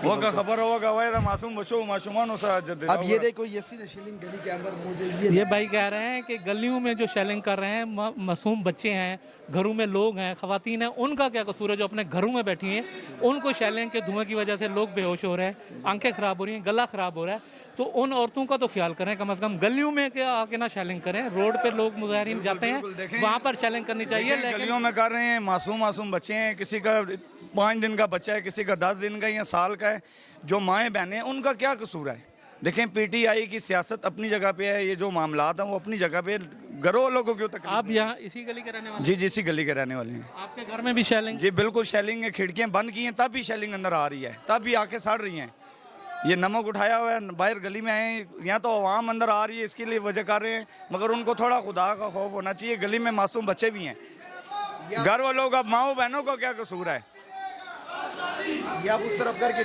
उसकी वो का खबर खबर होगा वह मासूम बच्चों मासूमानों से अब ये देखो ये शेलिंग गली के अंदर मुझे ये भाई कह रहे हैं कि गलियों में जो शेलिंग कर रहे हैं मासूम बच्चे हैं, घरों में लोग हैं, खवातीन हैं, उनका क्या कसूर है जो अपने घरों में बैठी हैं? उनको शेलिंग के धुएं की वजह से लोग बेहोश हो रहे हैं, आंखें खराब हो रही हैं, गला खराब हो रहा है। तो उन औरतों का तो ख्याल करें, कम से कम गलियों में क्या आके ना शेलिंग करें। रोड पे लोग मुजाहिरीन जाते हैं, वहाँ पर शेलिंग करनी चाहिए। गलियों लेकिन में कर रहे हैं, मासूम बच्चे हैं, किसी का 5 दिन का बच्चा है, किसी का 10 दिन का या साल का है, जो माएँ बहनें हैं उनका क्या कसूर है? देखें पीटीआई की सियासत अपनी जगह पे है, ये जो मामलात हैं वो अपनी जगह पे, घरों वालों को क्यों तकलीफ? आप यहाँ इसी गली के रहने वाले? जी इसी गली के रहने वाले हैं। आपके घर में भी शेलिंग? जी बिल्कुल शेलिंग है, खिड़कियाँ बंद की हैं तब भी शेलिंग अंदर आ रही है, तब भी आके सड़ रही हैं। ये नमक उठाया हुआ है, बाहर गली में आए, यहाँ तो आवाम अंदर आ रही है, इसके लिए वजह कर रहे हैं, मगर उनको थोड़ा खुदा का खौफ होना चाहिए। गली में मासूम बच्चे भी हैं, घर वालों का, माओ बहनों का क्या कसूर है? या उस तरफ करके